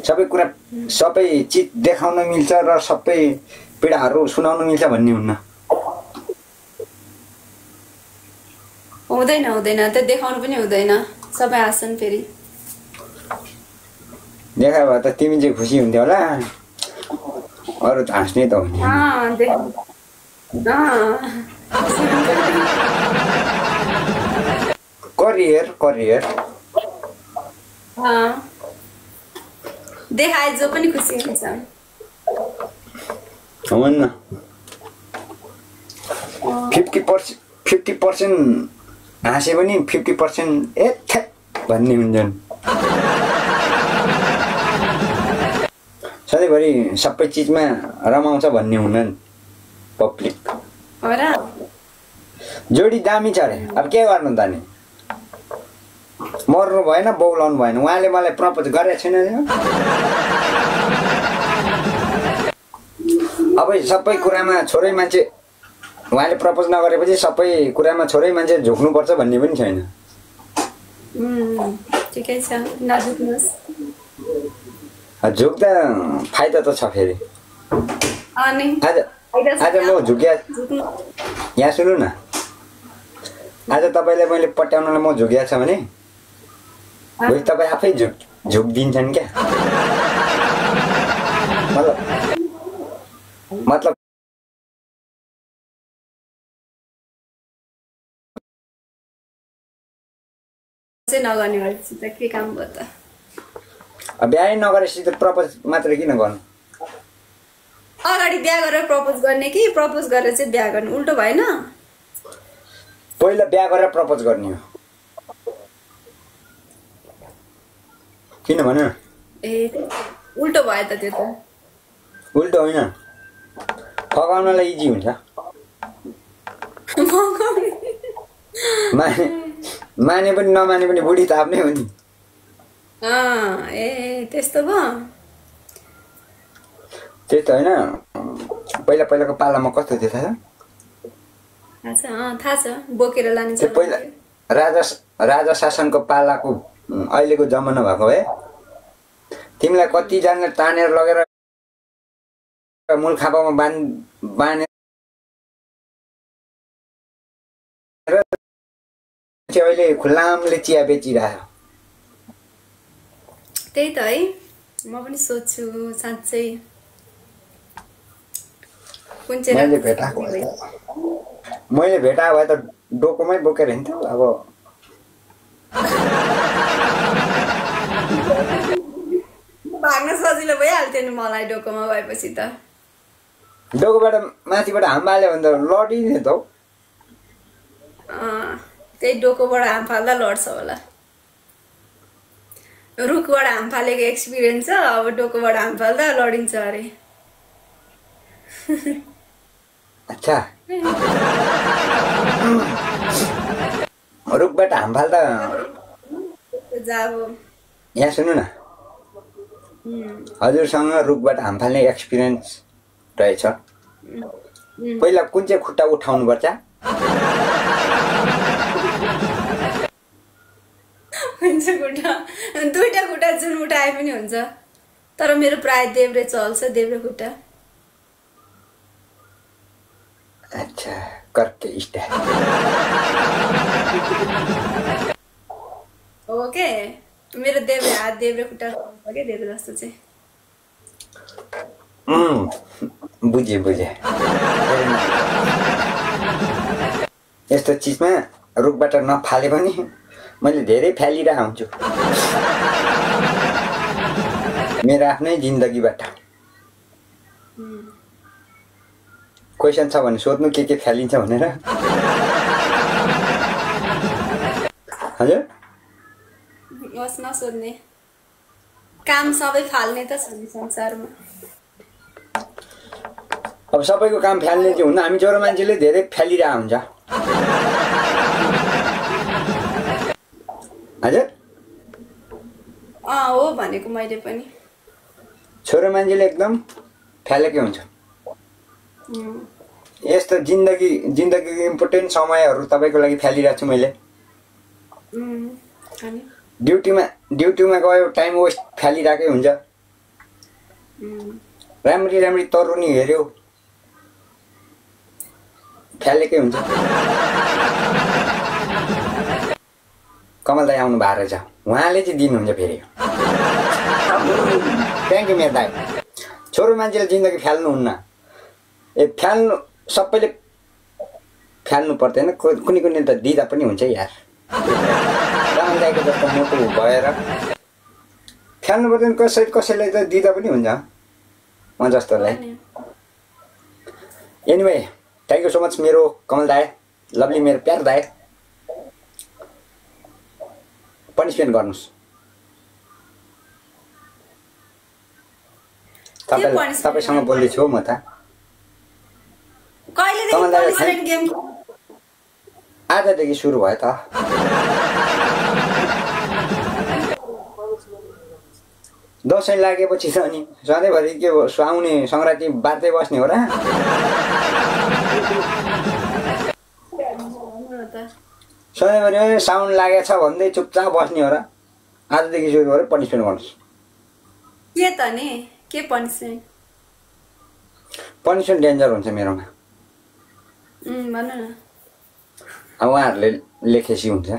सबै कुरा सबै चिज देखाउन मिल्छ र सबै पीडाहरू सुनाउन मिल्छ भन्ने हुन्न। हुँदैन हुँदैन त्यो देखाउनु पनि हुँदैन, सबै हाँस्छन् फेरि। देखायो भए त तिमी चाहिँ खुसी हुन्थ्यौ होला, अरू त हाँस्ने त हो नि। करियर करियर देखाए जो पनि खुसी हुन्छ। हुन्न 50% हाँसे पनि 50% ए भन्ने हुन्छन्। सधैँभरि सबै चिजमा रमाउँछ भन्ने हुनन् पब्लिक। जोडी दामी छ अरे, अब के गर्नु त नि, मर्नु भएन बौलाउनु भएन। उहाँले मलाई प्रपोज गरेको छैन। अब सबै कुरामा छोरै मान्छे, उहाँले प्रपोज नगरेपछि सबै कुरामा छोरै मान्छे झुक्नुपर्छ भन्ने पनि छैन। ठिकै छ, नझुक्नुहोस्। झुक्दा फाइदा त छ फेरि। आज म झुक्या, यहाँ सुन्नु न, आज तपाईँलाई मैले पट्याउनलाई म झुक्या छ भने भोलि तपाईँ आफै झुक्दिन्छन् क्या। मतलब नगर्ने भएपछि त के काम भयो त। बिहा नगरेपछि त प्रपोज मात्र किन गर्नु? अगाडि बिहा गरेर प्रपोज गर्ने कि प्रपोज गरेर चाहिँ बिहा गर्ने, उल्टो भएन? पहिला बिहा गरेर प्रपोज गर्ने हो। किन भन? ए उल्टो भयो त त्यो त। उल्टो होइन, फगाउनलाई इजी हुन्छ। माने पनि नमाने पनि बुढी त आफ्नै हो नि। ए त्यस्तो भयो। त्यही त होइन, पहिला पहिलाको पालामा कस्तो थियो थाहा छ? थाहा छ, बोकेर लाने। पहिला राजा शासनको पालाको अहिलेको जमाना भएको भए तिमीलाई कतिजना तानेर लगेर मूल खापामा बाँधेर अहिले खुल्लामले चिया बेचिरहेको। त्यही त है, म पनि सोध्छु साँच्चै कुन चाहिँ मैले भेटाएको भए त डोकोमै बोकेर हिँड्थ्यो। अब भाग्न सजिलो भइहाल्थ्यो नि मलाई डोकोमा भएपछि त। डोकोबाट माथिबाट हाम हाल्यो भने त लडिने त हौ। त्यही डोकोबाट हाम फाल्दा लड्छ होला। रुखबाट हाम फालेको एक्सपिरियन्स छ, अब डोकोबाट हाम फाल्दा लडिन्छ अरे। अच्छा, रुखबाट हाम फाल्दा यहाँ सुन्नु न, हजुरसँग रुखबाट हाम फाल्ने एक्सपिरियन्स रहेछ। पहिला कुन चाहिँ खुट्टा उठाउनु पर्छ? दुईटा खुट्टा जुन उठाए पनि हुन्छ, तर मेरो प्राय देब्रे चल्छ, देब्रे खुट्टा। अच्छा, करके स्टाइल ओके। मेरो देब्रे हात देब्रे खुट्टा के धेरै जस्तो चाहिँ। बुझे यस्तो चिजमा रुखबाट नफाले पनि मैले धेरै फालिरहेको हुन्छु मेरो आफ्नै जिन्दगीबाट। क्वेसन छ भने सोध्नु के फालिन्छ भनेर। हजुर होस् नसोध्ने, काम सबै फाल्ने त छ नि संसारमा। अब सबैको काम फाल्ने चाहिँ हुन्न, हामी जोरो मान्छेले धेरै फालिरहेको हुन्छ। हजुर हो भनेको मैले पनि। छोरो मान्छेले एकदम फालेकै हुन्छ। यस्तो जिन्दगीको इम्पोर्टेन्ट समयहरू तपाईँको लागि फालिरहेको छु मैले। ड्युटीमा गयो टाइम वेस्ट फालिरहेकै हुन्छ। राम्री राम्री तरुनी हेऱ्यो फ्यालेकै हुन्छ। कमल दाई आउनु भएको रहेछ, उहाँले चाहिँ दिनुहुन्छ फेरि। थ्याङ्क यू मेरो दाई। छोरो मान्छेले जिन्दगी फाल्नुहुन्न, फाल्नु सबैले फाल्नु पर्दैन, कुनै कुनै त दिँदा पनि हुन्छ यार। कमल दाईको जस्तो मोटो भएर फाल्नु पर्दैन, कसैलाई त दिँदा पनि हुन्छ म जस्तोलाई। Anyway thank you so much मेरो कमल दाई, लभली मेरो प्यार दाई। पनिसमेन्ट गर्नुहोस्। तपाईँसँग बोल्दैछु हौ म त। आजदेखि सुरु भयो त। दसैँ लागेपछि त अनि सधैँभरि के सुहाउने सङ्क्रान्ति बाँच्दै बस्ने हो र? सधैँभरि साउन लागेको छ भन्दै चुपचाप बस्ने हो र? आजदेखि सुरु गरेर पनिसमेन्ट गर्नुहोस्। के त नि के पनिसमेन्ट? पनिसमेन्ट डेन्जर हुन्छ मेरोमा। भन्नु न। अब उहाँहरूले लेखेपछि हुन्छ।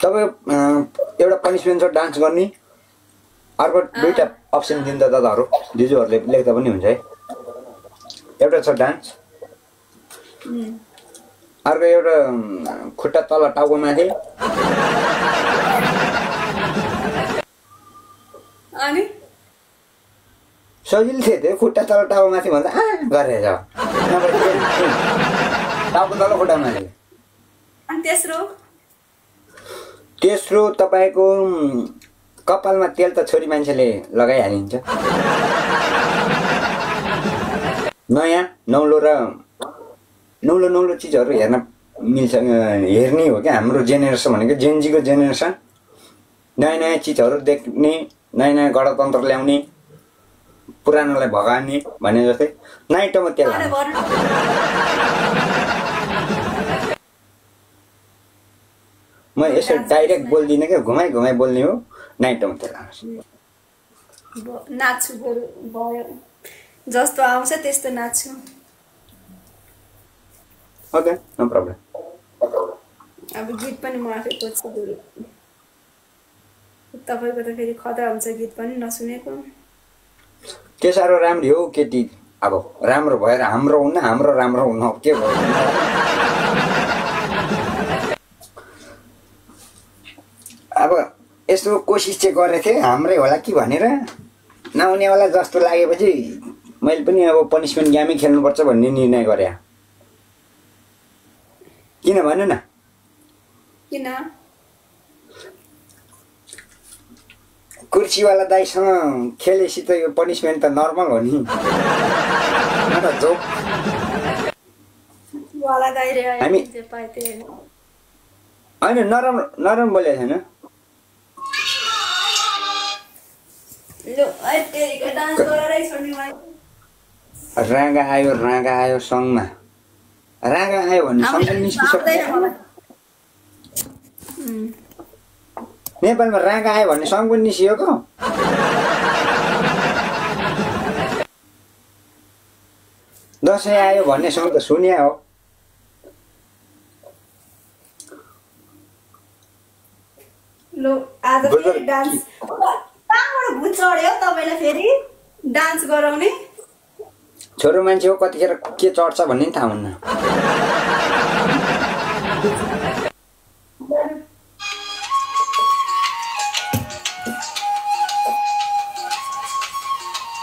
तपाईँको एउटा पनिसमेन्ट छ डान्स गर्ने, अर्को दुईवटा अप्सन दिन्छ दादाहरू दिजुहरूले लेख्दा पनि हुन्छ है। एउटा छ डान्स, अर्को एउटा खुट्टा तल टाउको माथि, अनि सजिलो थियो त्यो। खुट्टा तल टाउको माथि भन्दा गरेछ, टाउको तल खुट्टा माथि। अनि तेस्रो तपाईँको कपालमा तेल त छोरी मान्छेले लगाइहालिन्छ। नयाँ नौलो चिजहरू हेर्न मिल्छ, हेर्ने हो क्या। हाम्रो जेनेरेसन भनेको जेनजीको जेनेरेसन, नयाँ नयाँ चिजहरू देख्ने, नयाँ नयाँ गणतन्त्र ल्याउने, पुरानोलाई भगाउने भने जस्तै नाइटोमा तेल हाल्नु। म यसो डाइरेक्ट बोल्दिनँ क्या, घुमाइ बोल्ने हो। नाइटोमा तेल हाल्नु। नाच्छु भयो जस्तो आउँछ त्यस्तो नाच्छु। Okay no problem. अब गीत पनि म आफै खोज्छु गुरु। तपाईँको त फेरि खतरा हुन्छ गीत पनि नसुनेको। के साह्रो राम्री हो केटी, अब राम्रो भएर हाम्रो हुन्न, हाम्रो राम्रो हुन्न, के भयो। अब यस्तो कोसिस चाहिँ गरेको थिएँ हाम्रै होला कि भनेर, नहुनेवाला जस्तो लागेपछि मैले पनि अब पनिसमेन्ट गेमै खेल्नुपर्छ भन्ने निर्णय गरेँ। किन भन्नु न? किन? कुर्सीवाला दाइसँग खेलेपछि त यो पनिसमेन्ट त नर्मल हो नि। जोक हामी होइन नरम बोलेको छैन। रागा आयो सङमा, रागा आयो भन्ने सङ्ग निस्किसक्यो। नेपालमा रागा आयो भन्ने सङ्ग पनि निस्किएको। दसैँ आयो भन्ने सङ्ग त सुन्या हो। लो आज फेरि डान्स कहाँबाट भुत चढ्यो तपाईलाई फेरि डान्स गराउने? छोरो मान्छे हो, कतिखेर के चढ्छ भन्ने नि थाहा हुन्न।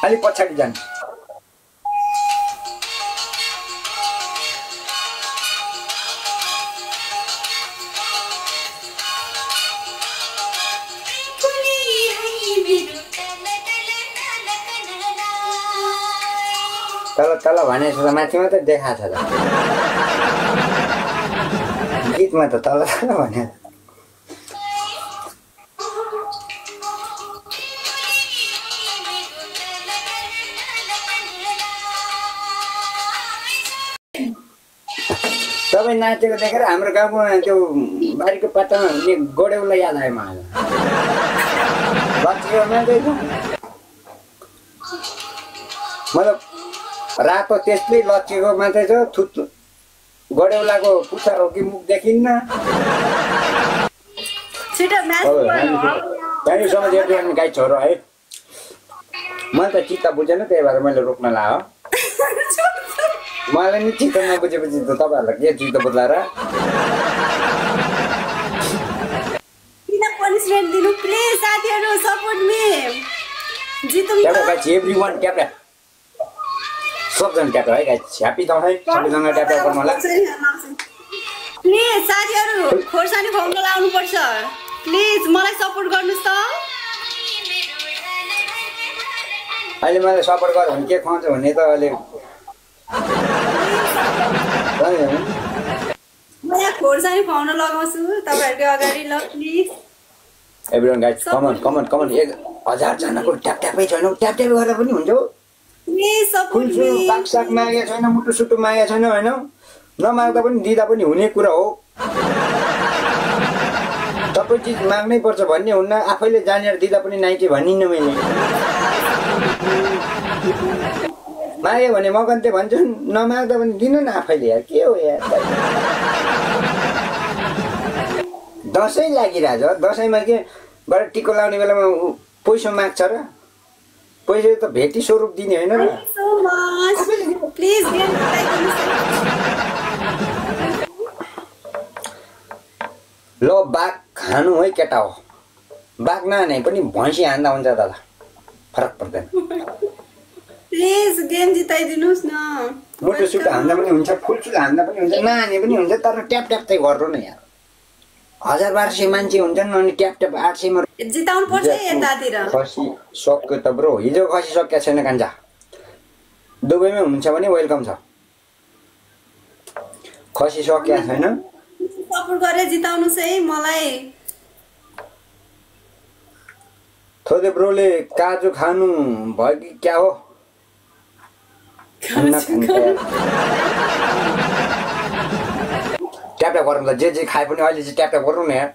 अलिक पछाडि जान्छ। तल भने त माथि मात्रै देखाएको छ त, गीतमा त तल भने। तपाईँ नाचेको देखेर हाम्रो गाउँमा त्यो बारीको पत्तामा हुने गोडेउला याद आयो मलाई लक्ष्मीको मान्छेको मतलब रातो त्यसले लक्ष्मीको मान्छे छ थुत गोडेउलाको पुच्छा हो कि मुख देखिन्न त्यहाँनिर समझ गाई छोरो है मलाई त चित्त बुझेन त्यही भएर मैले रोक्न लायो मलाई नि चित्त नबुझेपछि त तपाईँहरूलाई के चित्त बुझ्ला र पनिसमेन्ट दिनु प्लिज साथीहरु सपोर्ट मी जितौँ एभ्रीवन ट्याप ट्याप सबजना ट्याप है गाइस ह्यापी दसैँ सबैजना ट्याप ट्याप गर्नु होला प्लिज साथीहरु खोर्सानी खुवाउन लाउनु पर्छ प्लिज मलाई सपोर्ट गर्नुस् त अहिले मैले सपोर्ट गर भने के खुवाउँछ भने त अहिले म खोर्सानी खुवाउन लगाउँछु तपाईहरुको अगाडि ल प्लिज एभ्रीवन गाइस कमन 1000 जनाको ट्याप ट्यापै छैन ट्याप ट्याप गरेर पनि हुन्छ प्लिज सपोर्ट मी साग मागेको छैन मुटु सुटु मागेको छैन हैन नमाग्दा पनि दिदा पनि हुने कुरा हो सबै चिज माग्नै पर्छ भन्ने हुन्न आफैले जानेर दिदा पनि नाइके भनिन्न मैले मागे भने मगन्ते भन्छु नमाग्दा पनि दिनु न आफैले यार के हो यार दसैँ लागिरहेछ दसैँमा के बडा टिको लाउने बेलामा पैसा माग्छ र पैसा त भेटी स्वरूप दिने होइन र प्लिज ल बाघ खानु है केटा हो बाघ नहाने पनि भैँसी हान्दा हुन्छ दादा फरक पर्दैन प्लिज गेम जिताइदिनुस् न मुटु सुटु हान्दा पनि हुन्छ फुलफुल हान्दा पनि हुन्छ नहाने पनि हुन्छ तर ट्याप ट्याप चाहिँ गर्नु न यार 1000-1200 मान्छे हुन्छन् अनि ट्याप ट्याप 800 मा जिताउनु पर्छ यतातिर खसी सक्यो त ब्रो हिजो खसी सकेको छैन कान्छा दुबईमा हुन्छ भने वेलकम छ खसी सकेको छैन सपोर्ट गरे जिताउनुस् है मलाई थोदे ब्रोले काजु खानु भयो कि क्या हो ट्याप ट्याप गरौँ ल जे खाए पनि अहिले चाहिँ ट्याप ट्याप गरौँ न यार